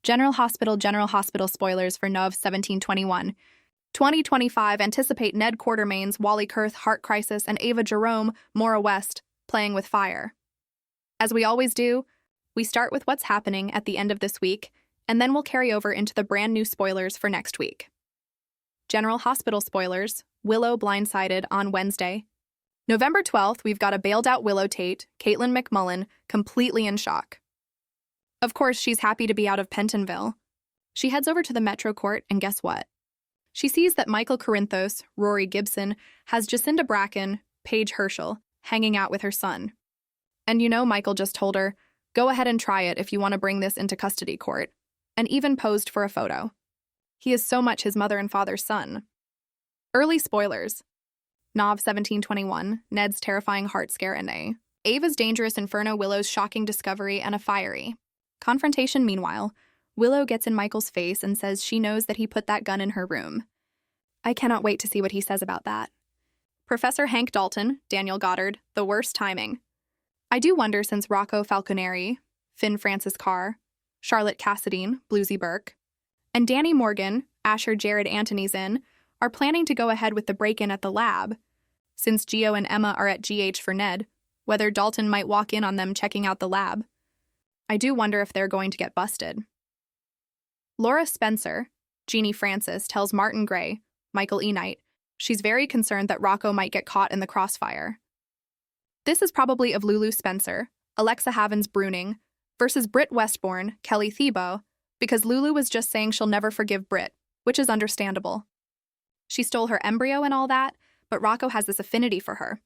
General Hospital spoilers for NOV 1721. 2025 anticipate Ned Quartermain's Wally Kurth heart crisis and Ava Jerome, Maura West, playing with fire. As we always do, we start with what's happening at the end of this week, and then we'll carry over into the brand new spoilers for next week. General Hospital spoilers, Willow blindsided on Wednesday. November 12th, we've got a bailed-out Willow Tate, Caitlin McMullen, completely in shock. Of course, she's happy to be out of Pentonville. She heads over to the Metro Court, and guess what? She sees that Michael Corinthos, Rory Gibson, has Jacinda Bracken, Paige Herschel, hanging out with her son. And you know Michael just told her, go ahead and try it if you want to bring this into custody court, and even posed for a photo. He is so much his mother and father's son. Early spoilers. NOV 1721, Ned's terrifying heart scare and Ava's dangerous inferno, Willow's shocking discovery, and a fiery confrontation. Meanwhile, Willow gets in Michael's face and says she knows that he put that gun in her room. I cannot wait to see what he says about that. Professor Hank Dalton, Daniel Goddard, the worst timing. I do wonder, since Rocco Falconeri, Finn Francis Carr, Charlotte Cassadine, Bluesy Burke, and Danny Morgan, Asher Jared Antony's are planning to go ahead with the break-in at the lab. Since Gio and Emma are at GH for Ned, whether Dalton might walk in on them checking out the lab. I do wonder if they're going to get busted. Laura Spencer, Jeannie Francis, tells Martin Gray, Michael E. Knight, she's very concerned that Rocco might get caught in the crossfire. This is probably of Lulu Spencer, Alexa Havens Bruning, versus Britt Westbourne, Kelly Thiebaud, because Lulu was just saying she'll never forgive Britt, which is understandable. She stole her embryo and all that, but Rocco has this affinity for her.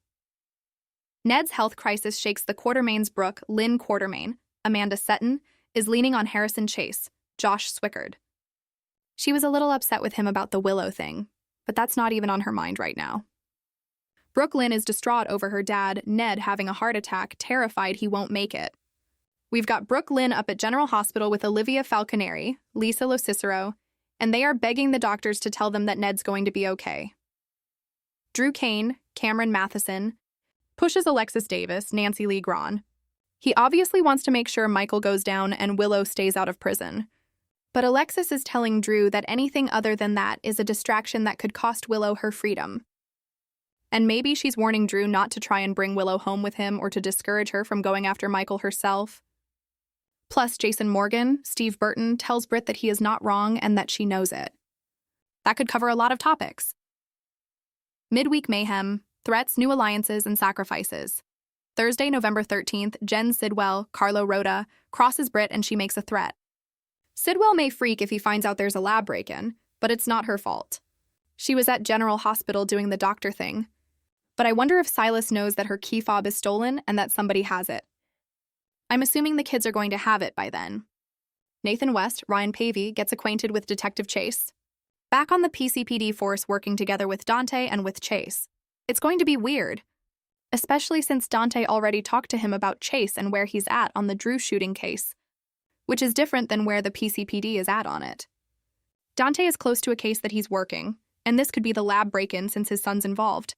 Ned's health crisis shakes the Quartermain's. Brooke Lynn Quartermain, Amanda Setton, is leaning on Harrison Chase, Josh Swickard. She was a little upset with him about the Willow thing, but that's not even on her mind right now. Brooke Lynn is distraught over her dad, Ned, having a heart attack, terrified he won't make it. We've got Brooke Lynn up at General Hospital with Olivia Falconeri, Lisa Locicero, and they are begging the doctors to tell them that Ned's going to be okay. Drew Kane, Cameron Matheson, pushes Alexis Davis, Nancy Lee Grawn. He obviously wants to make sure Michael goes down and Willow stays out of prison. But Alexis is telling Drew that anything other than that is a distraction that could cost Willow her freedom. And maybe she's warning Drew not to try and bring Willow home with him or to discourage her from going after Michael herself. Plus, Jason Morgan, Steve Burton, tells Britt that he is not wrong and that she knows it. That could cover a lot of topics. Midweek mayhem, threats, new alliances, and sacrifices. Thursday, November 13th, Jen Sidwell, Carlo Rhoda, crosses Britt and she makes a threat. Sidwell may freak if he finds out there's a lab break-in, but it's not her fault. She was at General Hospital doing the doctor thing. But I wonder if Silas knows that her key fob is stolen and that somebody has it. I'm assuming the kids are going to have it by then. Nathan West, Ryan Pavey, gets acquainted with Detective Chase. Back on the PCPD force working together with Dante and with Chase. It's going to be weird, especially since Dante already talked to him about Chase and where he's at on the Drew shooting case, which is different than where the PCPD is at on it. Dante is close to a case that he's working, and this could be the lab break-in since his son's involved.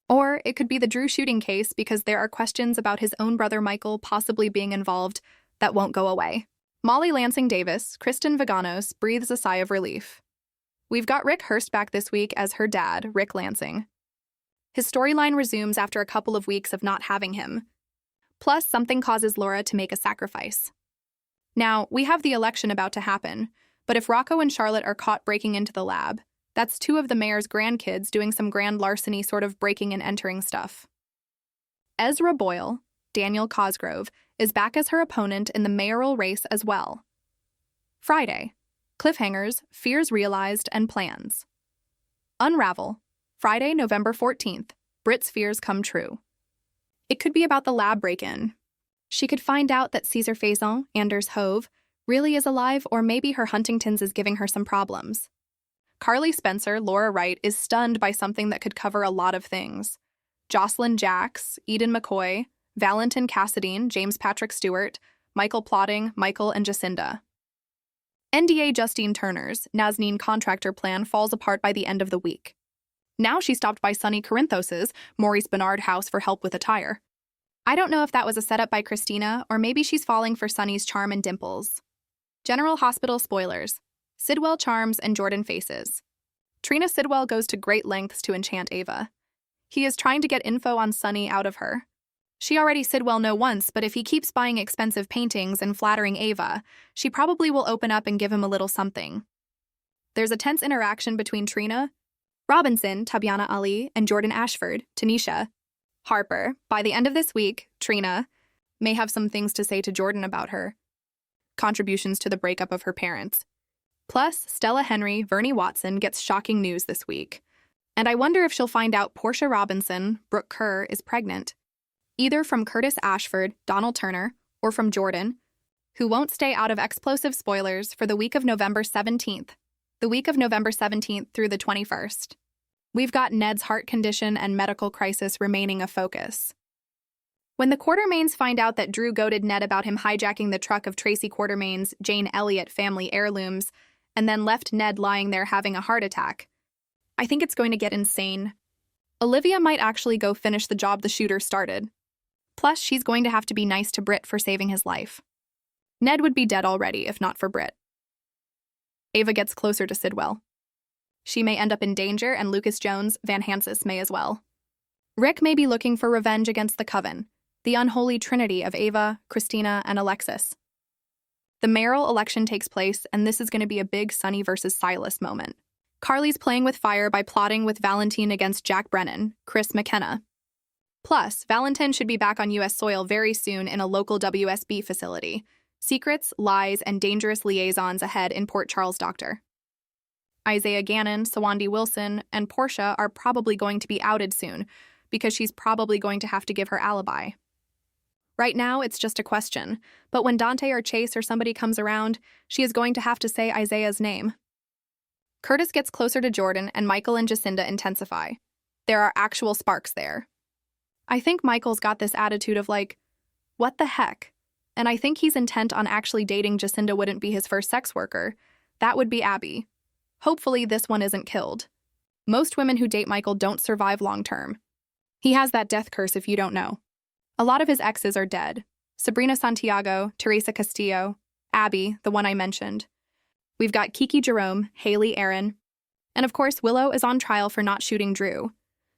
Or it could be the Drew shooting case because there are questions about his own brother Michael possibly being involved that won't go away. Molly Lansing Davis, Kristen Vaganos, breathes a sigh of relief. We've got Rick Hurst back this week as her dad, Rick Lansing. His storyline resumes after a couple of weeks of not having him. Plus, something causes Laura to make a sacrifice. Now, we have the election about to happen, but if Rocco and Charlotte are caught breaking into the lab, that's two of the mayor's grandkids doing some grand larceny sort of breaking and entering stuff. Ezra Boyle, Daniel Cosgrove, is back as her opponent in the mayoral race as well. Friday, cliffhangers, fears realized, and plans. Unravel, Friday, November 14th, Britt's fears come true. It could be about the lab break-in. She could find out that Caesar Faison, Anders Hove, really is alive, or maybe her Huntington's is giving her some problems. Carly Spencer, Laura Wright, is stunned by something that could cover a lot of things. Jocelyn Jacks, Eden McCoy, Valentin Cassadine, James Patrick Stewart, Michael Plotting, Michael and Jacinda. NDA Justine Turner's Nazneen contractor plan falls apart by the end of the week. Now she stopped by Sonny Corinthos's Maurice Bernard house for help with a tire. I don't know if that was a setup by Christina, or maybe she's falling for Sonny's charm and dimples. General Hospital spoilers. Sidwell charms and Jordan faces. Trina Sidwell goes to great lengths to enchant Ava. He is trying to get info on Sunny out of her. She already Sidwell know once, but if he keeps buying expensive paintings and flattering Ava, she probably will open up and give him a little something. There's a tense interaction between Trina, Robinson, Tabyana Ali, and Jordan Ashford, Tanisha. Harper, by the end of this week, Trina may have some things to say to Jordan about her contributions to the breakup of her parents. Plus, Stella Henry, Vernie Watson gets shocking news this week. And I wonder if she'll find out Portia Robinson, Brooke Kerr, is pregnant. Either from Curtis Ashford, Donald Turner, or from Jordan, who won't stay out of explosive spoilers for the week of November 17th. The week of November 17th through the 21st. We've got Ned's heart condition and medical crisis remaining a focus. When the Quartermains find out that Drew goaded Ned about him hijacking the truck of Tracy Quartermain's Jane Elliott family heirlooms and then left Ned lying there having a heart attack, I think it's going to get insane. Olivia might actually go finish the job the shooter started. Plus, she's going to have to be nice to Britt for saving his life. Ned would be dead already if not for Britt. Ava gets closer to Sidwell. She may end up in danger, and Lucas Jones, Van Hansis, may as well. Rick may be looking for revenge against the Coven, the unholy trinity of Ava, Christina, and Alexis. The mayoral election takes place, and this is going to be a big Sunny versus Silas moment. Carly's playing with fire by plotting with Valentine against Jack Brennan, Chris McKenna. Plus, Valentine should be back on U.S. soil very soon in a local WSB facility. Secrets, lies, and dangerous liaisons ahead in Port Charles, Dr. Isaiah Gannon, Sawandi Wilson, and Portia are probably going to be outed soon because she's probably going to have to give her alibi. Right now, it's just a question, but when Dante or Chase or somebody comes around, she is going to have to say Isaiah's name. Curtis gets closer to Jordan, and Michael and Jacinda intensify. There are actual sparks there. I think Michael's got this attitude of like, what the heck? And I think he's intent on actually dating Jacinda wouldn't be his first sex worker. That would be Abby. Hopefully this one isn't killed. Most women who date Michael don't survive long term. He has that death curse if you don't know. A lot of his exes are dead. Sabrina Santiago, Teresa Castillo, Abby, the one I mentioned. We've got Kiki Jerome, Haley Aaron, and of course Willow is on trial for not shooting Drew.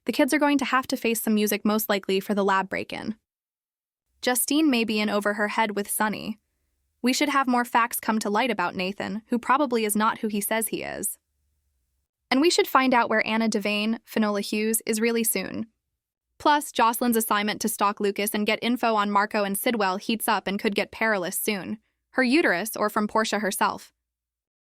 The kids are going to have to face some music most likely for the lab break-in. Justine may be in over her head with Sunny. We should have more facts come to light about Nathan, who probably is not who he says he is. And we should find out where Anna Devane, Finola Hughes, is really soon. Plus, Jocelyn's assignment to stalk Lucas and get info on Marco and Sidwell heats up and could get perilous soon. Her uterus, or from Portia herself.